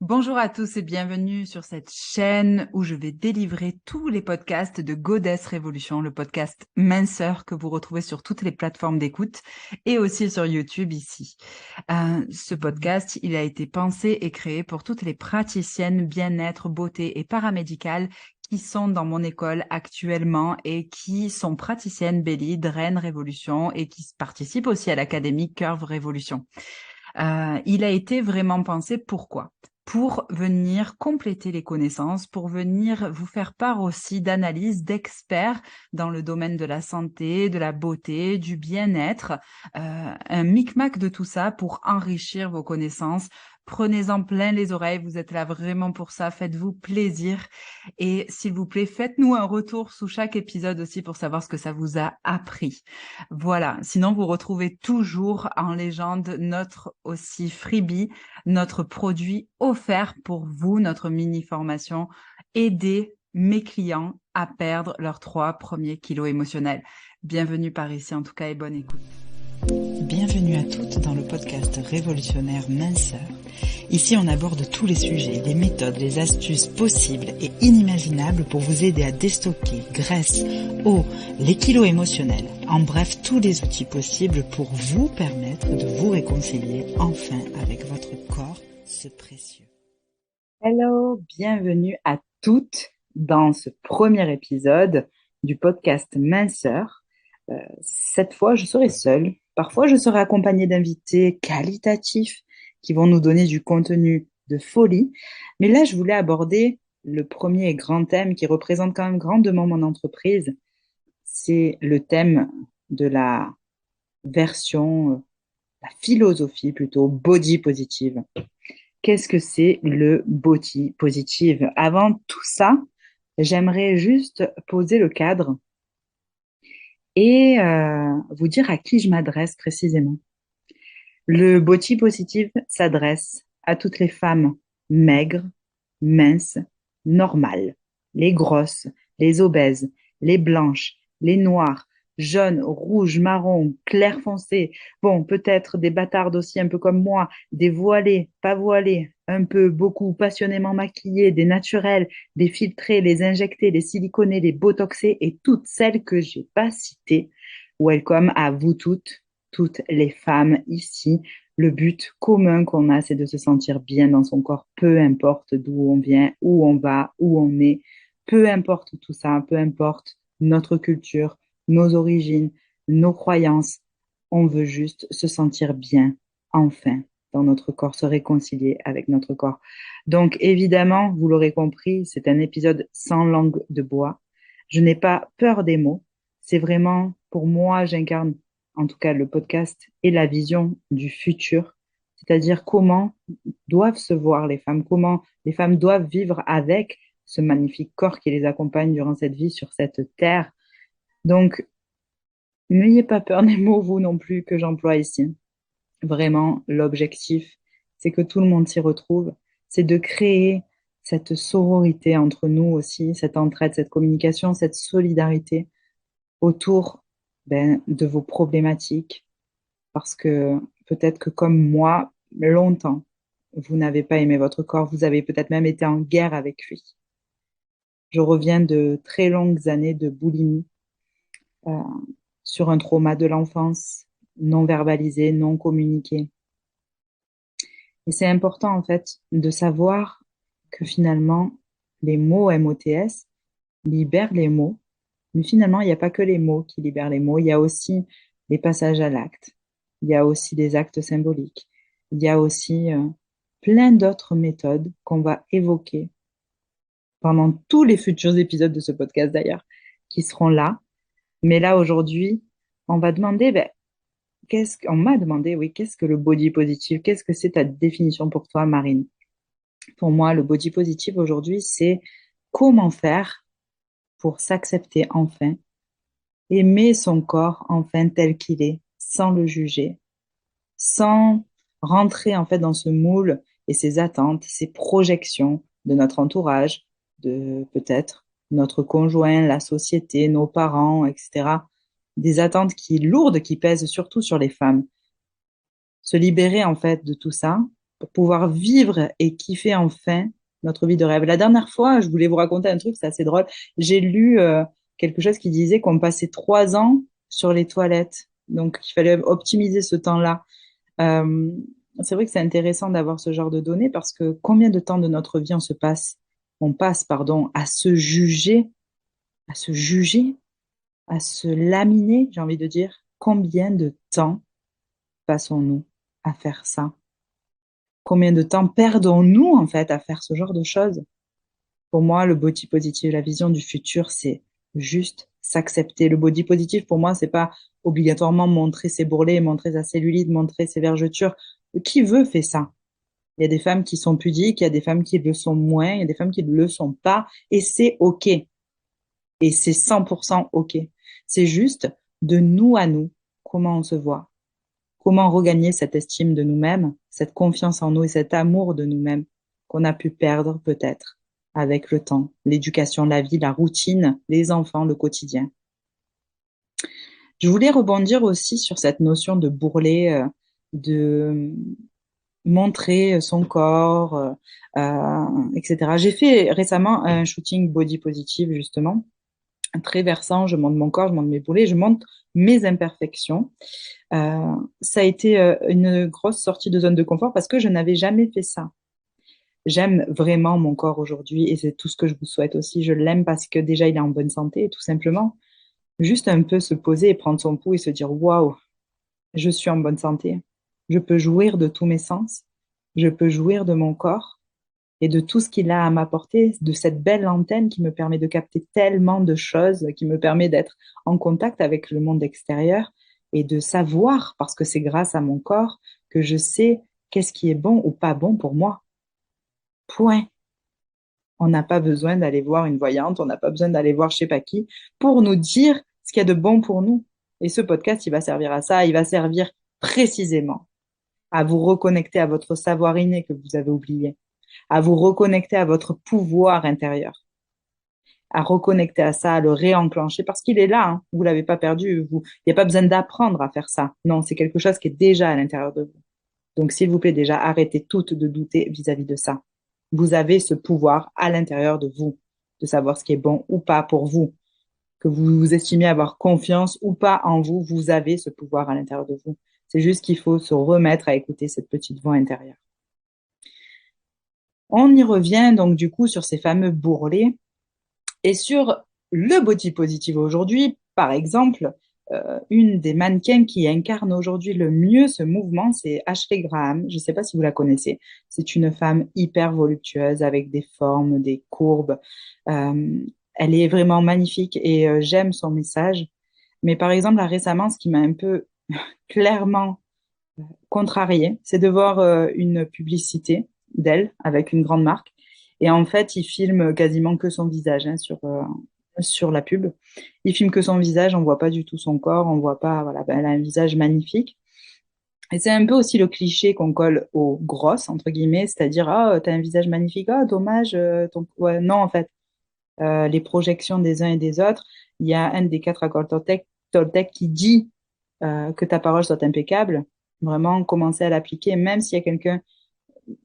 Bonjour à tous et bienvenue sur cette chaîne où je vais délivrer tous les podcasts de Goddess Révolution, le podcast minceur que vous retrouvez sur toutes les plateformes d'écoute et aussi sur YouTube ici. Ce podcast, il a été pensé et créé pour toutes les praticiennes bien-être, beauté et paramédicales qui sont dans mon école actuellement et qui sont praticiennes Belly, Draine Révolution et qui participent aussi à l'académie Curve Révolution. Il a été vraiment pensé pourquoi? Pour venir compléter les connaissances, pour venir vous faire part aussi d'analyses d'experts dans le domaine de la santé, de la beauté, du bien-être, un micmac de tout ça pour enrichir vos connaissances. Prenez-en plein les oreilles, vous êtes là vraiment pour ça, faites-vous plaisir et s'il vous plaît, faites-nous un retour sous chaque épisode aussi pour savoir ce que ça vous a appris. Voilà, sinon vous retrouvez toujours en légende notre aussi freebie, notre produit offert pour vous, notre mini formation, aider mes clients à perdre leurs 3 premiers kilos émotionnels. Bienvenue par ici en tout cas et bonne écoute. Bienvenue à toutes dans le podcast révolutionnaire Minceur. Ici, on aborde tous les sujets, les méthodes, les astuces possibles et inimaginables pour vous aider à déstocker graisse, eau, les kilos émotionnels. En bref, tous les outils possibles pour vous permettre de vous réconcilier enfin avec votre corps, ce précieux. Hello, bienvenue à toutes dans ce premier épisode du podcast Minceur. Cette fois, je serai seule. Parfois, je serai accompagnée d'invités qualitatifs qui vont nous donner du contenu de folie. Mais là, je voulais aborder le premier grand thème qui représente quand même grandement mon entreprise. C'est le thème de la version, la philosophie plutôt body positive. Qu'est-ce que c'est le body positive? Avant tout ça, j'aimerais juste poser le cadre et vous dire à qui je m'adresse précisément. Le body positive s'adresse à toutes les femmes maigres, minces, normales, les grosses, les obèses, les blanches, les noires, jaunes, rouges, marrons, clair foncé. Bon, peut-être des bâtardes aussi un peu comme moi, des voilées, pas voilées, un peu, beaucoup, passionnément maquillées, des naturels, des filtrés, les injectés, les siliconés, les botoxés et toutes celles que j'ai pas citées. Welcome à vous toutes les femmes ici. Le but commun qu'on a, c'est de se sentir bien dans son corps, peu importe d'où on vient, où on va, où on est, peu importe tout ça, peu importe notre culture, nos origines, nos croyances. On veut juste se sentir bien, enfin, dans notre corps, se réconcilier avec notre corps. Donc, évidemment, vous l'aurez compris, c'est un épisode sans langue de bois. Je n'ai pas peur des mots. C'est vraiment, pour moi, j'incarne en tout cas le podcast et la vision du futur, c'est-à-dire comment doivent se voir les femmes, comment les femmes doivent vivre avec ce magnifique corps qui les accompagne durant cette vie sur cette terre. Donc, n'ayez pas peur des mots, vous non plus, que j'emploie ici. Vraiment, l'objectif, c'est que tout le monde s'y retrouve, c'est de créer cette sororité entre nous aussi, cette entraide, cette communication, cette solidarité autour de vos problématiques, parce que peut-être que comme moi, longtemps, vous n'avez pas aimé votre corps, vous avez peut-être même été en guerre avec lui. Je reviens de très longues années de boulimie euh, sur un trauma de l'enfance non verbalisé, non communiqué. Et c'est important en fait de savoir que finalement, les mots MOTS libèrent les mots, mais finalement, il n'y a pas que les mots qui libèrent les mots, il y a aussi les passages à l'acte, il y a aussi des actes symboliques, il y a aussi plein d'autres méthodes qu'on va évoquer pendant tous les futurs épisodes de ce podcast d'ailleurs, qui seront là. Mais là, aujourd'hui, on va demander, on m'a demandé, oui, qu'est-ce que le body positive? Qu'est-ce que c'est ta définition pour toi, Marine? Pour moi, le body positive aujourd'hui, c'est comment faire pour s'accepter enfin, aimer son corps enfin tel qu'il est, sans le juger, sans rentrer en fait dans ce moule et ces attentes, ces projections de notre entourage, de peut-être notre conjoint, la société, nos parents, etc. Des attentes qui lourdes, qui pèsent surtout sur les femmes. Se libérer en fait de tout ça pour pouvoir vivre et kiffer enfin notre vie de rêve. La dernière fois, je voulais vous raconter un truc, c'est assez drôle. J'ai lu quelque chose qui disait qu'on passait 3 ans sur les toilettes. Donc, il fallait optimiser ce temps-là. Euh, c'est vrai que c'est intéressant d'avoir ce genre de données parce que combien de temps de notre vie on passe, pardon, à se juger, à se laminer, j'ai envie de dire. Combien de temps passons-nous à faire ça? Combien de temps perdons-nous en fait à faire ce genre de choses? Pour moi, le body positive, la vision du futur, c'est juste s'accepter. Le body positive, pour moi, c'est pas obligatoirement montrer ses bourrelets, montrer sa cellulite, montrer ses vergetures. Qui veut fait ça? Il y a des femmes qui sont pudiques, il y a des femmes qui le sont moins, il y a des femmes qui ne le sont pas, et c'est OK. Et c'est 100% OK. C'est juste de nous à nous, comment on se voit, comment regagner cette estime de nous-mêmes, cette confiance en nous et cet amour de nous-mêmes qu'on a pu perdre peut-être avec le temps, l'éducation, la vie, la routine, les enfants, le quotidien. Je voulais rebondir aussi sur cette notion de bourrelet, de montrer son corps, etc. J'ai fait récemment un shooting body positive, justement, très versant. Je montre mon corps, je montre mes bourrelets, je montre mes imperfections. Ça a été une grosse sortie de zone de confort parce que je n'avais jamais fait ça. J'aime vraiment mon corps aujourd'hui et c'est tout ce que je vous souhaite aussi. Je l'aime parce que déjà il est en bonne santé, tout simplement. Juste un peu se poser et prendre son pouls et se dire waouh, je suis en bonne santé. Je peux jouir de tous mes sens. Je peux jouir de mon corps et de tout ce qu'il a à m'apporter, de cette belle antenne qui me permet de capter tellement de choses, qui me permet d'être en contact avec le monde extérieur et de savoir, parce que c'est grâce à mon corps, que je sais qu'est-ce qui est bon ou pas bon pour moi. Point. On n'a pas besoin d'aller voir une voyante, on n'a pas besoin d'aller voir je sais pas qui pour nous dire ce qu'il y a de bon pour nous. Et ce podcast, il va servir à ça, il va servir précisément à vous reconnecter à votre savoir inné que vous avez oublié, à vous reconnecter à votre pouvoir intérieur, à reconnecter à ça, à le réenclencher parce qu'il est là, hein. Vous l'avez pas perdu, il n'y a pas besoin d'apprendre à faire ça. Non, c'est quelque chose qui est déjà à l'intérieur de vous. Donc, s'il vous plaît, déjà, arrêtez toutes de douter vis-à-vis de ça. Vous avez ce pouvoir à l'intérieur de vous, de savoir ce qui est bon ou pas pour vous. Que vous vous estimiez avoir confiance ou pas en vous, vous avez ce pouvoir à l'intérieur de vous. C'est juste qu'il faut se remettre à écouter cette petite voix intérieure. On y revient donc du coup sur ces fameux bourrelets et sur le body positive aujourd'hui, par exemple, une des mannequins qui incarne aujourd'hui le mieux ce mouvement, c'est Ashley Graham. Je ne sais pas si vous la connaissez. C'est une femme hyper voluptueuse avec des formes, des courbes. Elle est vraiment magnifique et j'aime son message. Mais par exemple, là, récemment, ce qui m'a un peu clairement contrariée, c'est de voir une publicité d'elle avec une grande marque. Et en fait, il filme quasiment que son visage hein, sur la pub. Il filme que son visage, on voit pas du tout son corps, on voit pas, voilà, ben, elle a un visage magnifique. Et c'est un peu aussi le cliché qu'on colle aux grosses, entre guillemets, c'est-à-dire, ah, t'as un visage magnifique, ah, dommage, ouais, non, en fait, les projections des uns et des autres, il y a un des quatre accords Toltec qui dit que ta parole soit impeccable, vraiment commencer à l'appliquer, même s'il y a quelqu'un,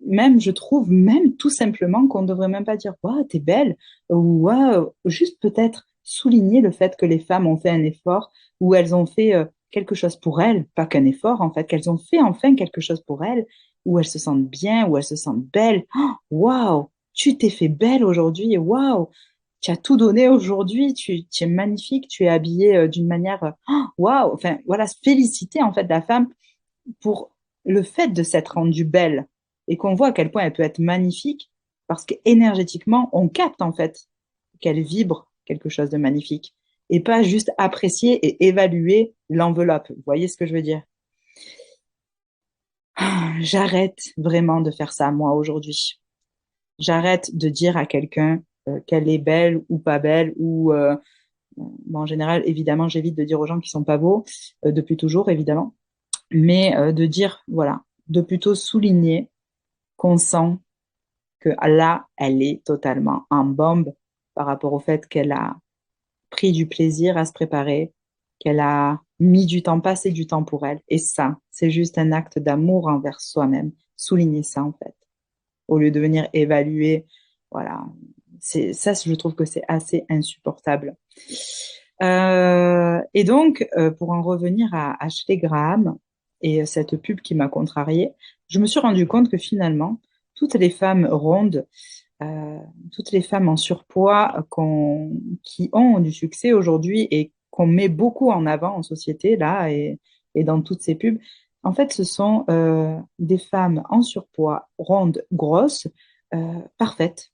même je trouve, même tout simplement qu'on ne devrait même pas dire, waouh, t'es belle, ou waouh, juste peut-être souligner le fait que les femmes ont fait un effort, ou elles ont fait quelque chose pour elles, pas qu'un effort en fait, qu'elles ont fait enfin quelque chose pour elles, où elles se sentent bien, où elles se sentent belles. Oh, waouh, tu t'es fait belle aujourd'hui, waouh, tu as tout donné aujourd'hui, tu es magnifique, tu es habillée d'une manière, waouh, enfin voilà, se féliciter en fait la femme pour le fait de s'être rendue belle et qu'on voit à quel point elle peut être magnifique parce qu'énergétiquement, on capte en fait qu'elle vibre quelque chose de magnifique et pas juste apprécier et évaluer l'enveloppe. Vous voyez ce que je veux dire? J'arrête vraiment de faire ça, moi, aujourd'hui. J'arrête de dire à quelqu'un qu'elle est belle ou pas belle ou bon, en général, évidemment, j'évite de dire aux gens qui sont pas beaux depuis toujours, évidemment, mais de dire, voilà, de plutôt souligner qu'on sent que là, elle est totalement en bombe par rapport au fait qu'elle a pris du plaisir à se préparer, qu'elle a mis du temps, passé du temps pour elle. Et ça, c'est juste un acte d'amour envers soi-même. Souligner ça, en fait, au lieu de venir évaluer. Voilà. Ça, je trouve que c'est assez insupportable. Et donc, pour en revenir à Ashley Graham et cette pub qui m'a contrariée, je me suis rendu compte que finalement, toutes les femmes rondes, euh, toutes les femmes en surpoids qui ont du succès aujourd'hui et qu'on met beaucoup en avant en société, là, et dans toutes ces pubs, en fait, ce sont des femmes en surpoids, rondes, grosses, parfaites.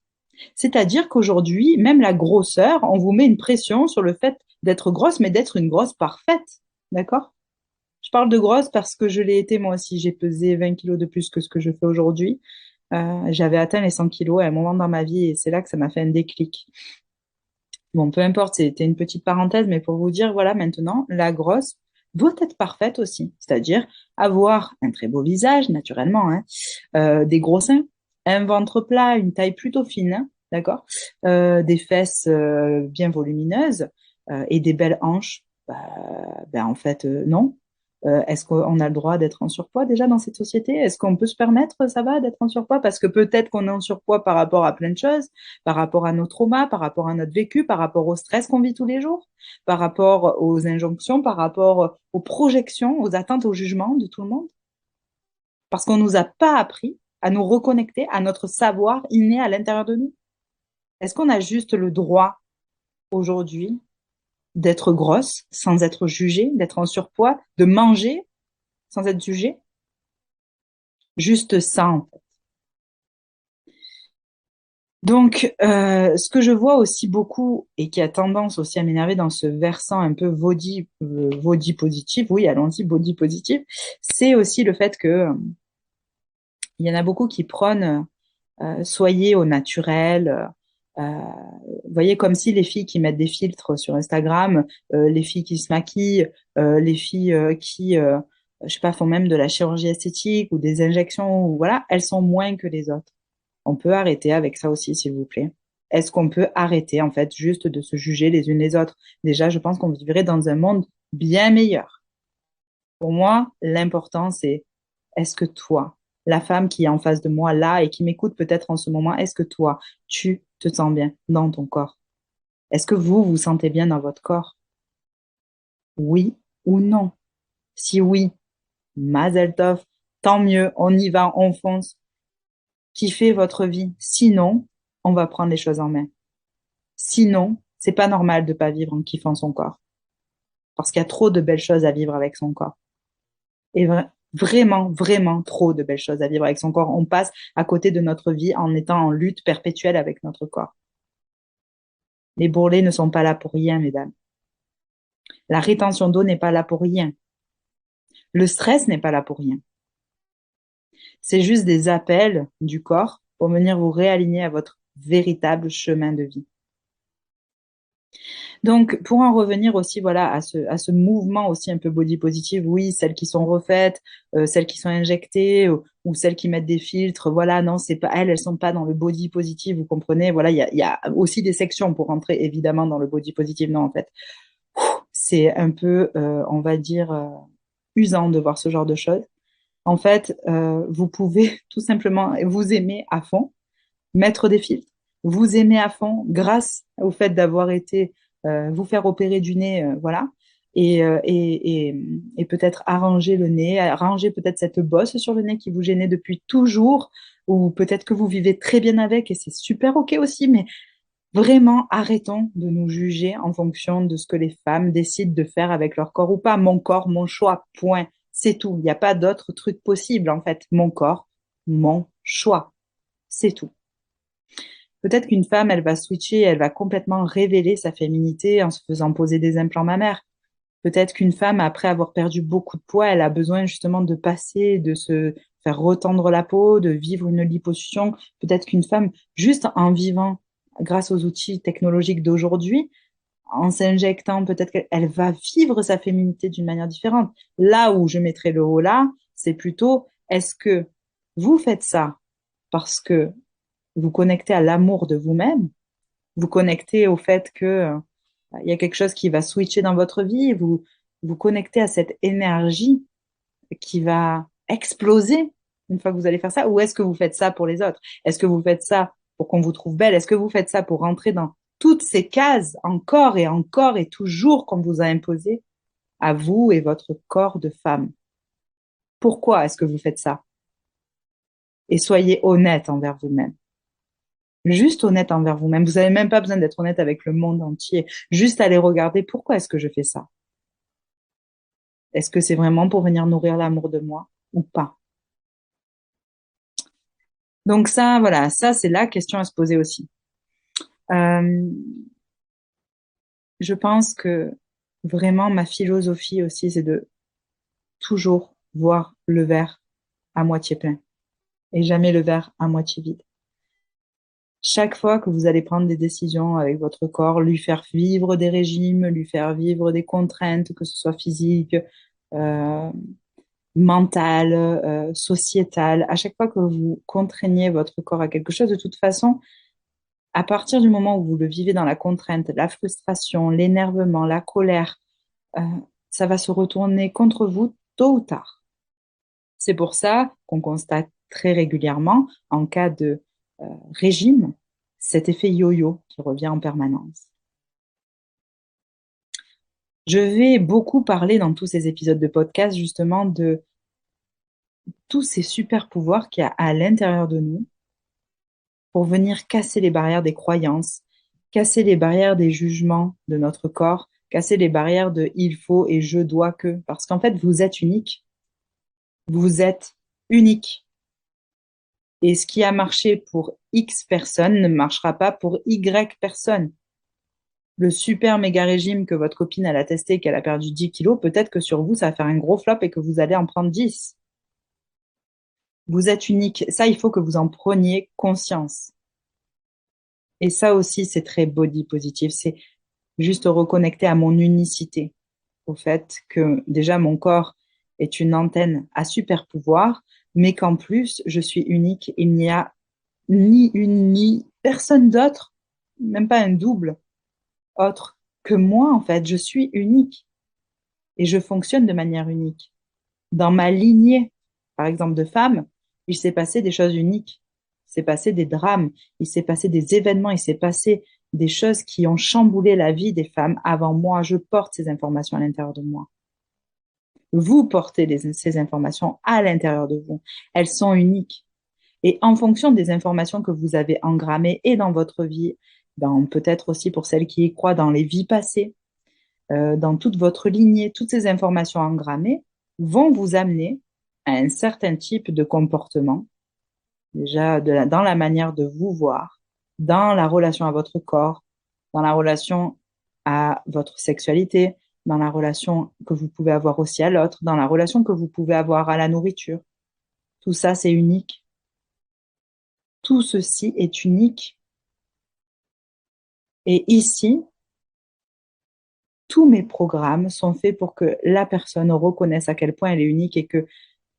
C'est-à-dire qu'aujourd'hui, même la grosseur, on vous met une pression sur le fait d'être grosse, mais d'être une grosse parfaite. D'accord? Je parle de grosse parce que je l'ai été moi aussi. J'ai pesé 20 kilos de plus que ce que je fais aujourd'hui. J'avais atteint les 100 kilos à un moment dans ma vie et c'est là que ça m'a fait un déclic. Bon, peu importe, c'était une petite parenthèse, mais pour vous dire, voilà, maintenant, la grosse doit être parfaite aussi. C'est-à-dire avoir un très beau visage, naturellement, hein, des gros seins, un ventre plat, une taille plutôt fine, hein, d'accord, des fesses bien volumineuses et des belles hanches. Ben, en fait, non. Est-ce qu'on a le droit d'être en surpoids déjà dans cette société? Est-ce qu'on peut se permettre, ça va, d'être en surpoids? Parce que peut-être qu'on est en surpoids par rapport à plein de choses, par rapport à nos traumas, par rapport à notre vécu, par rapport au stress qu'on vit tous les jours, par rapport aux injonctions, par rapport aux projections, aux attentes, aux jugements de tout le monde. Parce qu'on ne nous a pas appris à nous reconnecter à notre savoir inné à l'intérieur de nous. Est-ce qu'on a juste le droit aujourd'hui d'être grosse sans être jugée, d'être en surpoids, de manger sans être jugée? Juste ça, en fait. Donc, ce que je vois aussi beaucoup et qui a tendance aussi à m'énerver dans ce versant un peu body positif, oui, allons-y, body positif, c'est aussi le fait que il y en a beaucoup qui prônent soyez au naturel. Vous voyez, comme si les filles qui mettent des filtres sur Instagram, les filles qui se maquillent, les filles qui, je sais pas, font même de la chirurgie esthétique ou des injections, ou voilà, elles sont moins que les autres. On peut arrêter avec ça aussi, s'il vous plaît. Est-ce qu'on peut arrêter, en fait, juste de se juger les unes les autres? Déjà, je pense qu'on vivrait dans un monde bien meilleur. Pour moi, l'important, c'est est-ce que toi, la femme qui est en face de moi là et qui m'écoute peut-être en ce moment, est-ce que toi, tu te sens bien dans ton corps? Est-ce que vous vous sentez bien dans votre corps? Oui ou non? Si oui, mazel tov, tant mieux, on y va, on fonce, kiffez votre vie. Sinon, on va prendre les choses en main. Sinon, c'est pas normal de pas vivre en kiffant son corps. Parce qu'il y a trop de belles choses à vivre avec son corps. Et vraiment, vraiment trop de belles choses à vivre avec son corps. On passe à côté de notre vie en étant en lutte perpétuelle avec notre corps. Les bourrelets ne sont pas là pour rien, mesdames. La rétention d'eau n'est pas là pour rien. Le stress n'est pas là pour rien. C'est juste des appels du corps pour venir vous réaligner à votre véritable chemin de vie. Donc, pour en revenir aussi, voilà, à ce mouvement aussi un peu body positive, oui, celles qui sont refaites, celles qui sont injectées, ou celles qui mettent des filtres, voilà, non, c'est pas elles sont pas dans le body positive, vous comprenez, voilà, il y a aussi des sections pour rentrer évidemment dans le body positive, non, en fait, c'est un peu, on va dire, usant de voir ce genre de choses. En fait, vous pouvez tout simplement vous aimer à fond, mettre des filtres, vous aimer à fond grâce au fait d'avoir été vous faire opérer du nez, voilà, et peut-être arranger le nez, arranger peut-être cette bosse sur le nez qui vous gênait depuis toujours, ou peut-être que vous vivez très bien avec et c'est super ok aussi, mais vraiment arrêtons de nous juger en fonction de ce que les femmes décident de faire avec leur corps ou pas. Mon corps, mon choix, point. C'est tout. Il n'y a pas d'autre truc possible en fait. Mon corps, mon choix. C'est tout. Peut-être qu'une femme, elle va switcher, elle va complètement révéler sa féminité en se faisant poser des implants mammaires. Peut-être qu'une femme, après avoir perdu beaucoup de poids, elle a besoin justement de passer, de se faire retendre la peau, de vivre une liposuction. Peut-être qu'une femme, juste en vivant grâce aux outils technologiques d'aujourd'hui, en s'injectant, peut-être qu'elle va vivre sa féminité d'une manière différente. Là où je mettrai le haut là, c'est plutôt, est-ce que vous faites ça parce que vous connectez à l'amour de vous-même, vous connectez au fait que il y a quelque chose qui va switcher dans votre vie, vous connecter à cette énergie qui va exploser une fois que vous allez faire ça? Ou est-ce que vous faites ça pour les autres? Est-ce que vous faites ça pour qu'on vous trouve belle? Est-ce que vous faites ça pour rentrer dans toutes ces cases encore et toujours qu'on vous a imposées à vous et votre corps de femme? Pourquoi est-ce que vous faites ça? Et soyez honnête envers vous-même. Juste honnête envers vous-même. Vous n'avez même pas besoin d'être honnête avec le monde entier. Juste aller regarder pourquoi est-ce que je fais ça? Est-ce que c'est vraiment pour venir nourrir l'amour de moi ou pas? Donc ça, voilà, ça c'est la question à se poser aussi. Euh, je pense que vraiment ma philosophie aussi, c'est de toujours voir le verre à moitié plein et jamais le verre à moitié vide. Chaque fois que vous allez prendre des décisions avec votre corps, lui faire vivre des régimes, lui faire vivre des contraintes, que ce soit physiques, euh, mentales, sociétales, à chaque fois que vous contraignez votre corps à quelque chose, de toute façon, à partir du moment où vous le vivez dans la contrainte, la frustration, l'énervement, la colère, euh, ça va se retourner contre vous tôt ou tard. C'est pour ça qu'on constate très régulièrement, en cas de régime, cet effet yo-yo qui revient en permanence. Je vais beaucoup parler dans tous ces épisodes de podcast justement de tous ces super pouvoirs qu'il y a à l'intérieur de nous pour venir casser les barrières des croyances, casser les barrières des jugements de notre corps, casser les barrières de il faut et je dois que. Parce qu'en fait, vous êtes unique. Vous êtes unique. Et ce qui a marché pour X personnes ne marchera pas pour Y personnes. Le super méga régime que votre copine elle a testé et qu'elle a perdu 10 kilos, peut-être que sur vous, ça va faire un gros flop et que vous allez en prendre 10. Vous êtes unique. Ça, il faut que vous en preniez conscience. Et ça aussi, c'est très body positive. C'est juste reconnecter à mon unicité, au fait que déjà mon corps est une antenne à super pouvoir, mais qu'en plus, je suis unique. Il n'y a ni une ni personne d'autre, même pas un double autre que moi, en fait. Je suis unique et je fonctionne de manière unique. Dans ma lignée, par exemple, de femme, il s'est passé des choses uniques. Il s'est passé des drames, il s'est passé des événements, il s'est passé des choses qui ont chamboulé la vie des femmes avant moi. Je porte ces informations à l'intérieur de moi. Vous portez ces informations à l'intérieur de vous. Elles sont uniques. Et en fonction des informations que vous avez engrammées et dans votre vie, peut-être aussi pour celles qui y croient dans les vies passées, dans toute votre lignée, toutes ces informations engrammées vont vous amener à un certain type de comportement, déjà dans la manière de vous voir, dans la relation à votre corps, dans la relation à votre sexualité, dans la relation que vous pouvez avoir aussi à l'autre, dans la relation que vous pouvez avoir à la nourriture. Tout ça, c'est unique. Tout ceci est unique. Et ici, tous mes programmes sont faits pour que la personne reconnaisse à quel point elle est unique et que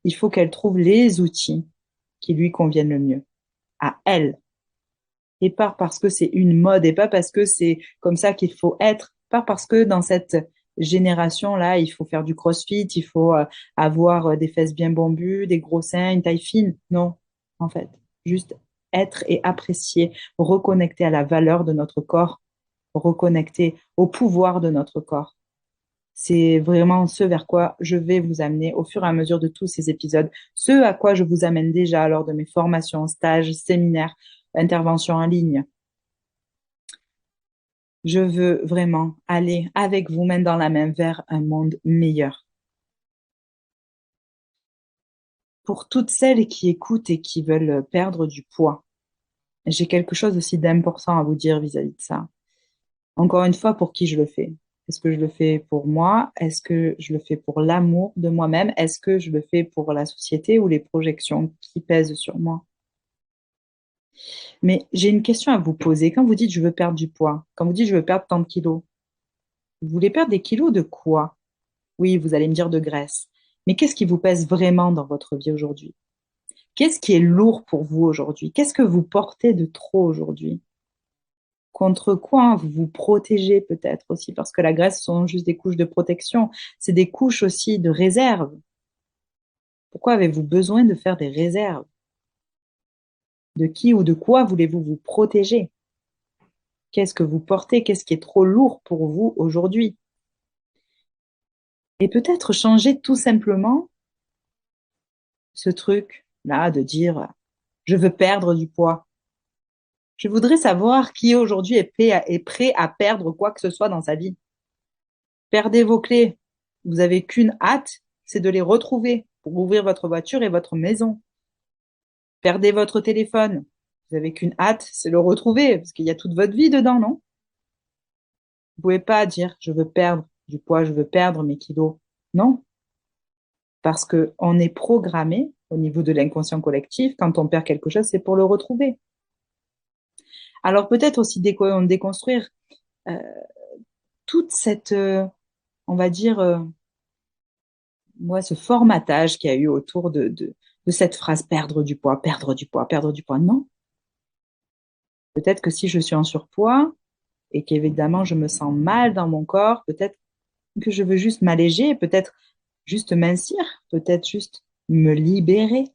il faut qu'elle trouve les outils qui lui conviennent le mieux à elle. Et pas parce que c'est une mode et pas parce que c'est comme ça qu'il faut être, pas parce que dans cette génération-là, il faut faire du crossfit, il faut avoir des fesses bien bombues, des gros seins, une taille fine. Non, en fait, juste être et apprécier, reconnecter à la valeur de notre corps, reconnecter au pouvoir de notre corps. C'est vraiment ce vers quoi je vais vous amener au fur et à mesure de tous ces épisodes, ce à quoi je vous amène déjà lors de mes formations, stages, séminaires, interventions en ligne. Je veux vraiment aller avec vous, main dans la main, vers un monde meilleur. Pour toutes celles qui écoutent et qui veulent perdre du poids, j'ai quelque chose aussi d'important à vous dire vis-à-vis de ça. Encore une fois, pour qui je le fais? Est-ce que je le fais pour moi? Est-ce que je le fais pour l'amour de moi-même? Est-ce que je le fais pour la société ou les projections qui pèsent sur moi? Mais j'ai une question à vous poser. Quand vous dites je veux perdre du poids, quand vous dites je veux perdre tant de kilos, vous voulez perdre des kilos de quoi? Oui, vous allez me dire de graisse. Mais qu'est-ce qui vous pèse vraiment dans votre vie aujourd'hui? Qu'est-ce qui est lourd pour vous aujourd'hui? Qu'est-ce que vous portez de trop aujourd'hui? Contre quoi vous vous protégez peut-être aussi, parce que la graisse sont juste des couches de protection, c'est des couches aussi de réserve. Pourquoi avez-vous besoin de faire des réserves? De qui ou de quoi voulez-vous vous protéger? Qu'est-ce que vous portez? Qu'est-ce qui est trop lourd pour vous aujourd'hui? Et peut-être changer tout simplement ce truc-là de dire, je veux perdre du poids. Je voudrais savoir qui aujourd'hui est prêt à perdre quoi que ce soit dans sa vie. Perdez vos clés. Vous avez qu'une hâte, c'est de les retrouver pour ouvrir votre voiture et votre maison. Perdez votre téléphone. Vous avez qu'une hâte, c'est le retrouver, parce qu'il y a toute votre vie dedans, non? Vous pouvez pas dire, je veux perdre du poids, je veux perdre mes kilos. Non, parce que on est programmé au niveau de l'inconscient collectif, quand on perd quelque chose, c'est pour le retrouver. Alors peut-être aussi déconstruire euh, toute cette, on va dire, moi, ce formatage qu'il y a eu autour de cette phrase perdre du poids, perdre du poids, perdre du poids. Non. Peut-être que si je suis en surpoids et qu'évidemment je me sens mal dans mon corps, peut-être que je veux juste m'alléger, peut-être juste mincir, peut-être juste me libérer.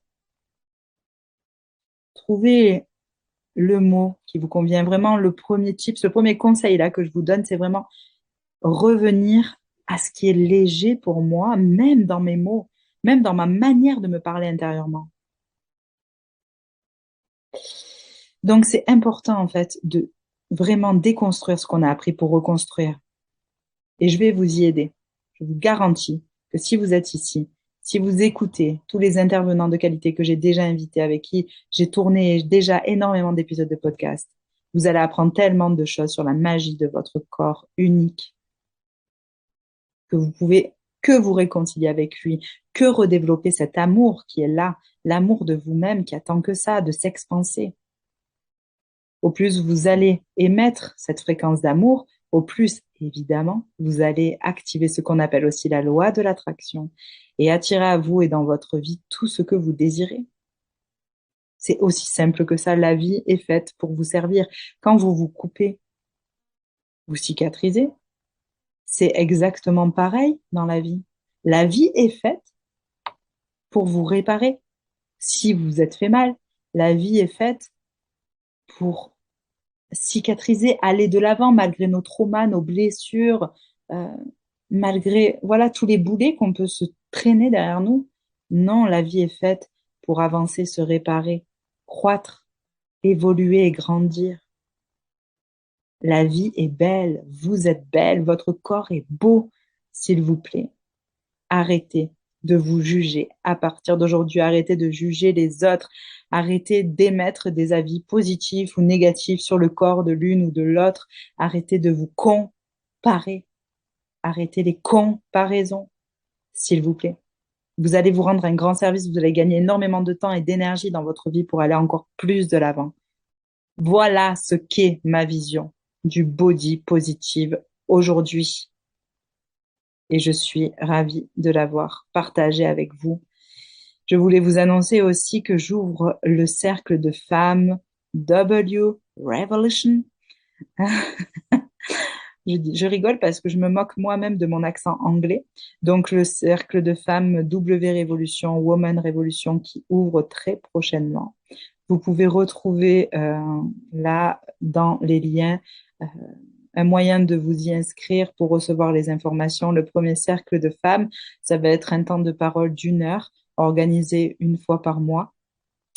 Trouver le mot qui vous convient. Vraiment, le premier tip, le premier conseil là que je vous donne, c'est vraiment revenir à ce qui est léger pour moi, même dans mes mots, même dans ma manière de me parler intérieurement. Donc, c'est important, en fait, de vraiment déconstruire ce qu'on a appris pour reconstruire. Et je vais vous y aider. Je vous garantis que si vous êtes ici, si vous écoutez tous les intervenants de qualité que j'ai déjà invités, avec qui j'ai tourné déjà énormément d'épisodes de podcast, vous allez apprendre tellement de choses sur la magie de votre corps unique que vous pouvez que vous réconcilier avec lui, que redévelopper cet amour qui est là, l'amour de vous-même qui attend que ça, de s'expanser. Au plus vous allez émettre cette fréquence d'amour, au plus, évidemment, vous allez activer ce qu'on appelle aussi la loi de l'attraction et attirer à vous et dans votre vie tout ce que vous désirez. C'est aussi simple que ça. La vie est faite pour vous servir. Quand vous vous coupez, vous cicatrisez. C'est exactement pareil dans la vie. La vie est faite pour vous réparer. Si vous êtes fait mal, la vie est faite pour cicatriser, aller de l'avant malgré nos traumas, nos blessures, euh, malgré voilà tous les boulets qu'on peut se traîner derrière nous. Non, la vie est faite pour avancer, se réparer, croître, évoluer et grandir. La vie est belle, vous êtes belle, votre corps est beau, s'il vous plaît. Arrêtez de vous juger à partir d'aujourd'hui. Arrêtez de juger les autres. Arrêtez d'émettre des avis positifs ou négatifs sur le corps de l'une ou de l'autre. Arrêtez de vous comparer. Arrêtez les comparaisons, s'il vous plaît. Vous allez vous rendre un grand service. Vous allez gagner énormément de temps et d'énergie dans votre vie pour aller encore plus de l'avant. Voilà ce qu'est ma vision du body positive aujourd'hui. Et je suis ravie de l'avoir partagé avec vous. Je voulais vous annoncer aussi que j'ouvre le cercle de femmes W Revolution. Je rigole parce que je me moque moi-même de mon accent anglais. Donc, le cercle de femmes W Revolution, Woman Revolution qui ouvre très prochainement. Vous pouvez retrouver là dans les liens un moyen de vous y inscrire pour recevoir les informations. Le premier cercle de femmes, ça va être un temps de parole d'1 heure, organisé une fois par mois,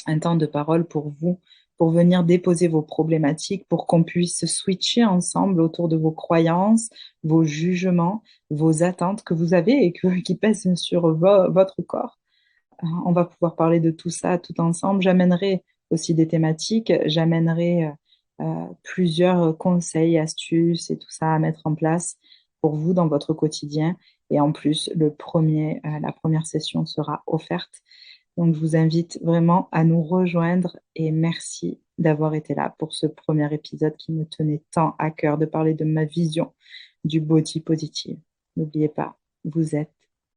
un temps de parole pour vous, pour venir déposer vos problématiques, pour qu'on puisse switcher ensemble autour de vos croyances, vos jugements, vos attentes que vous avez et qui pèsent sur votre corps. On va pouvoir parler de tout ça tout ensemble. J'amènerai aussi des thématiques, j'amènerai plusieurs conseils, astuces et tout ça à mettre en place pour vous dans votre quotidien. Et en plus, la première session sera offerte. Donc, je vous invite vraiment à nous rejoindre et merci d'avoir été là pour ce premier épisode qui me tenait tant à cœur de parler de ma vision du body positive. N'oubliez pas, vous êtes